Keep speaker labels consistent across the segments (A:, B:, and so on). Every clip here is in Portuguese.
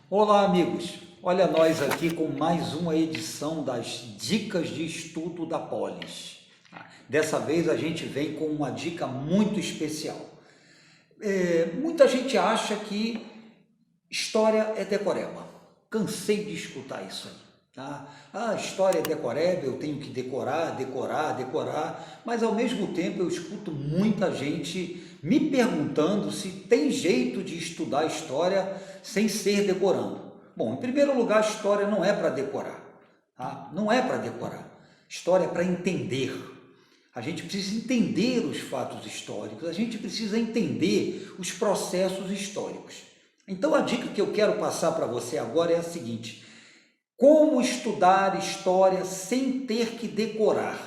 A: Olá, amigos! Olha nós aqui com mais uma edição das Dicas de Estudo da Polis. Dessa vez a gente vem com uma dica muito especial. Muita gente acha que história é decoreba. Cansei de escutar isso aí. Tá? História é decoreba, eu tenho que decorar, mas ao mesmo tempo eu escuto muita gente me perguntando se tem jeito de estudar história sem ser decorando. Bom, em primeiro lugar, a história não é para decorar, tá? Não é para decorar. História é para entender. A gente precisa entender os fatos históricos, a gente precisa entender os processos históricos. Então a dica que eu quero passar para você agora é a seguinte: como estudar história sem ter que decorar,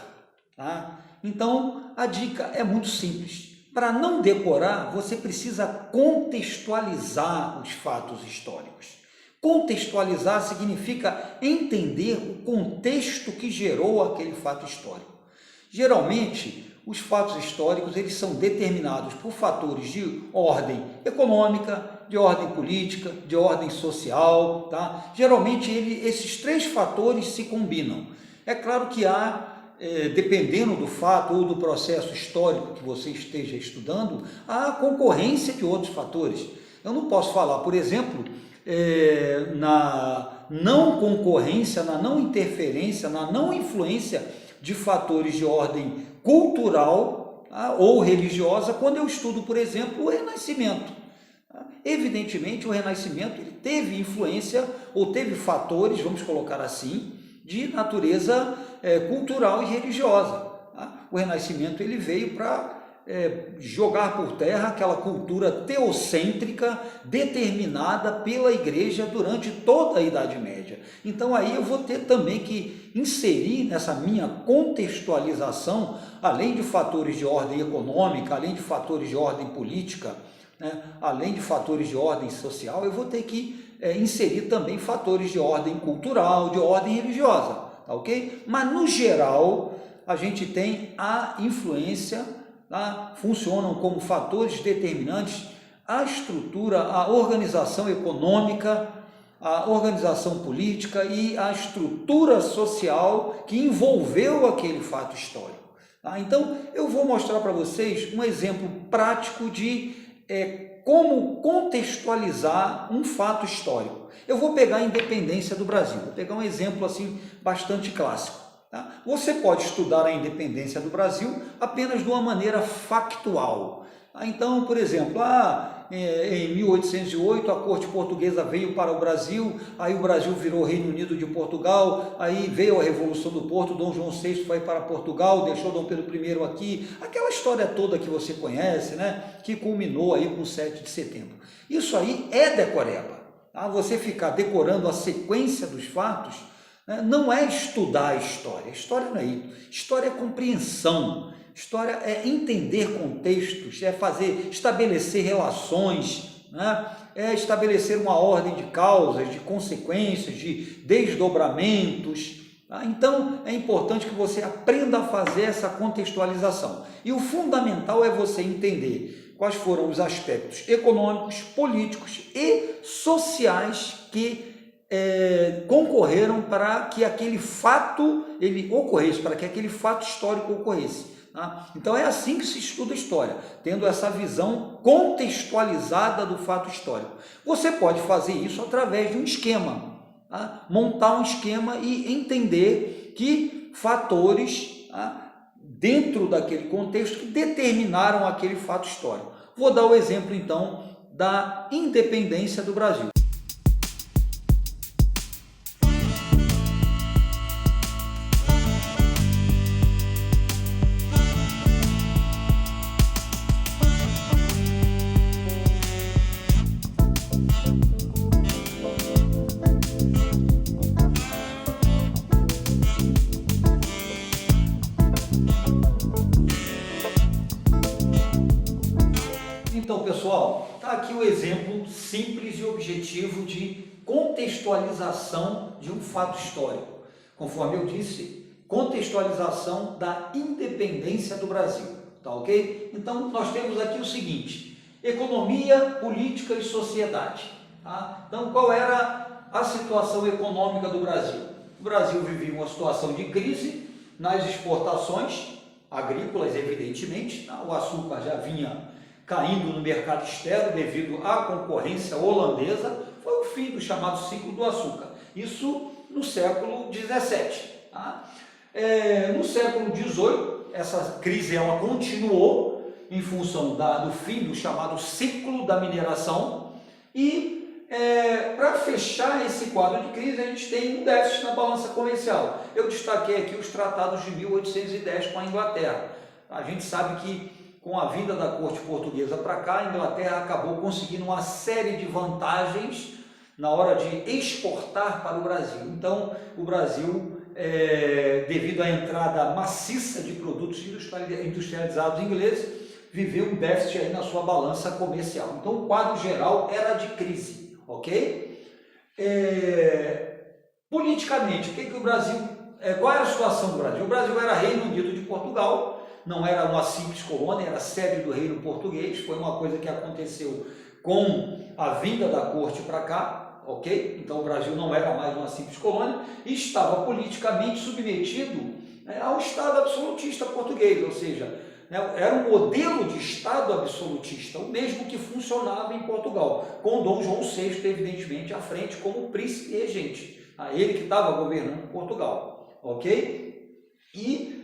A: tá? Então a dica é muito simples. Para não decorar, você precisa contextualizar os fatos históricos. Contextualizar significa entender o contexto que gerou aquele fato histórico. Geralmente, os fatos históricos eles são determinados por fatores de ordem econômica, de ordem política, de ordem social, tá? Geralmente esses três fatores se combinam. É claro que dependendo do fato ou do processo histórico que você esteja estudando, há concorrência de outros fatores. Eu não posso falar, por exemplo, na não concorrência, na não interferência, na não influência de fatores de ordem cultural, tá, ou religiosa, quando eu estudo, por exemplo, o Renascimento. Tá? Evidentemente, o Renascimento ele teve influência, ou teve fatores, vamos colocar assim, de natureza cultural e religiosa. Tá? O Renascimento ele veio para jogar por terra aquela cultura teocêntrica determinada pela Igreja durante toda a Idade Média. Então aí eu vou ter também que inserir nessa minha contextualização, além de fatores de ordem econômica, além de fatores de ordem política, né, além de fatores de ordem social, eu vou ter que inserir também fatores de ordem cultural, de ordem religiosa, tá ok? Mas no geral a gente tem a influência, tá? Funcionam como fatores determinantes a estrutura, a organização econômica, a organização política e a estrutura social que envolveu aquele fato histórico. Tá? Então, eu vou mostrar para vocês um exemplo prático de como contextualizar um fato histórico. Eu vou pegar a independência do Brasil, vou pegar um exemplo assim bastante clássico. Tá? Você pode estudar a independência do Brasil apenas de uma maneira factual. Então, por exemplo, em 1808 a corte portuguesa veio para o Brasil, aí o Brasil virou Reino Unido de Portugal, aí veio a Revolução do Porto, Dom João VI foi para Portugal, deixou Dom Pedro I aqui, aquela história toda que você conhece, né, que culminou aí com o 7 de setembro. Isso aí é decoreba. Tá? Você ficar decorando a sequência dos fatos, né, não é estudar a história. História não é isso. História é compreensão. História é entender contextos, estabelecer relações, né? É estabelecer uma ordem de causas, de consequências, de desdobramentos. Tá? Então, é importante que você aprenda a fazer essa contextualização. E o fundamental é você entender quais foram os aspectos econômicos, políticos e sociais que concorreram para que aquele fato ocorresse, para que aquele fato histórico ocorresse. Então é assim que se estuda a história, tendo essa visão contextualizada do fato histórico. Você pode fazer isso através de um esquema, tá? Montar um esquema e entender que fatores, tá, dentro daquele contexto que determinaram aquele fato histórico. Vou dar o exemplo então da independência do Brasil. Então, pessoal, está aqui o exemplo simples e objetivo de contextualização de um fato histórico. Conforme eu disse, contextualização da independência do Brasil, tá ok? Então, nós temos aqui o seguinte: economia, política e sociedade. Tá? Então, qual era a situação econômica do Brasil? O Brasil vivia uma situação de crise nas exportações agrícolas, evidentemente. Tá? O açúcar já vinha caindo no mercado externo devido à concorrência holandesa. Foi o fim do chamado ciclo do açúcar. Isso no século XVII. Tá? No século XVIII, essa crise ela continuou em função do fim do chamado ciclo da mineração e para fechar esse quadro de crise a gente tem um déficit na balança comercial. Eu destaquei aqui os tratados de 1810 com a Inglaterra. A gente sabe que com a vinda da corte portuguesa para cá, a Inglaterra acabou conseguindo uma série de vantagens na hora de exportar para o Brasil. Então, o Brasil, devido à entrada maciça de produtos industrializados ingleses, viveu um déficit aí na sua balança comercial. Então, o quadro geral era de crise, ok? Politicamente, o Brasil, qual era a situação do Brasil? O Brasil era Reino Unido de Portugal, não era uma simples colônia, era sede do reino português, foi uma coisa que aconteceu com a vinda da corte para cá, ok? Então o Brasil não era mais uma simples colônia e estava politicamente submetido ao Estado absolutista português, ou seja, era um modelo de Estado absolutista, o mesmo que funcionava em Portugal, com Dom João VI, evidentemente, à frente como príncipe regente, ele que estava governando Portugal, ok? E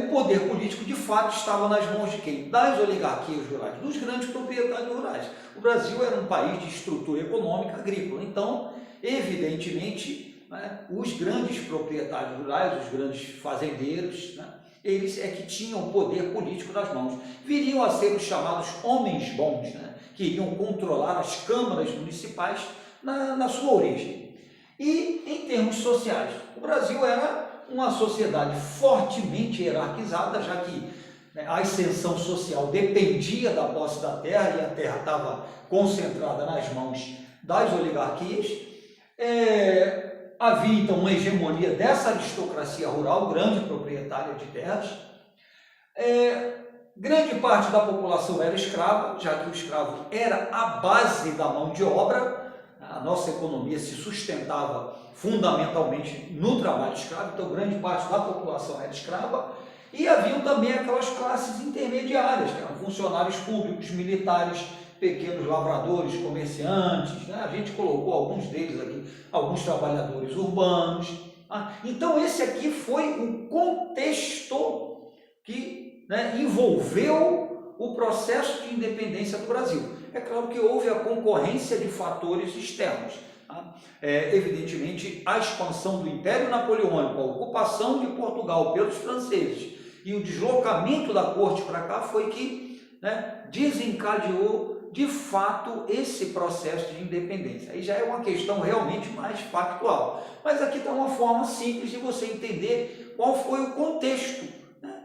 A: o poder político, de fato, estava nas mãos de quem? Das oligarquias rurais, dos grandes proprietários rurais. O Brasil era um país de estrutura econômica agrícola, então, evidentemente, os grandes proprietários rurais, os grandes fazendeiros, eles que tinham o poder político nas mãos. Viriam a ser os chamados homens bons, que iriam controlar as câmaras municipais na sua origem. E, em termos sociais, o Brasil era uma sociedade fortemente hierarquizada, já que a ascensão social dependia da posse da terra e a terra estava concentrada nas mãos das oligarquias. Havia então uma hegemonia dessa aristocracia rural, grande proprietária de terras. Grande parte da população era escrava, já que o escravo era a base da mão de obra. A nossa economia se sustentava fundamentalmente no trabalho escravo, então grande parte da população era escrava, e haviam também aquelas classes intermediárias, que eram funcionários públicos, militares, pequenos lavradores, comerciantes, a gente colocou alguns deles aqui, alguns trabalhadores urbanos. Então esse aqui foi o contexto que envolveu o processo de independência do Brasil. É claro que houve a concorrência de fatores externos. Evidentemente, a expansão do Império Napoleônico, a ocupação de Portugal pelos franceses e o deslocamento da corte para cá foi que desencadeou de fato esse processo de independência. Aí já é uma questão realmente mais factual. Mas aqui está uma forma simples de você entender qual foi o contexto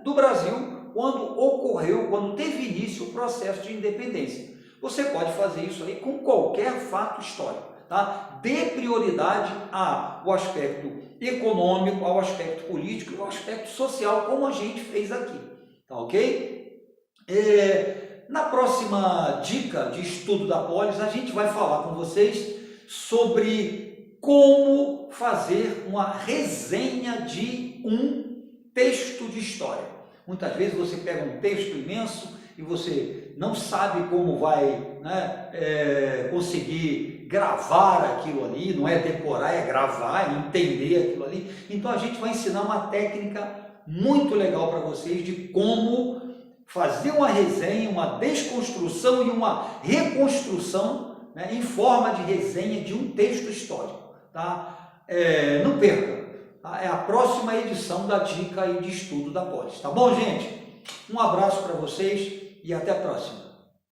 A: do Brasil quando teve início o processo de independência. Você pode fazer isso aí com qualquer fato histórico, tá? Dê prioridade ao aspecto econômico, ao aspecto político e ao aspecto social, como a gente fez aqui, tá ok? Na próxima dica de estudo da polis, a gente vai falar com vocês sobre como fazer uma resenha de um texto de história. Muitas vezes você pega um texto imenso e você não sabe como vai conseguir gravar aquilo ali, não é decorar, é gravar, é entender aquilo ali. Então a gente vai ensinar uma técnica muito legal para vocês de como fazer uma resenha, uma desconstrução e uma reconstrução em forma de resenha de um texto histórico. Tá? Não perca, tá? É a próxima edição da dica e de estudo da polis. Tá bom, gente? Um abraço para vocês e até a próxima.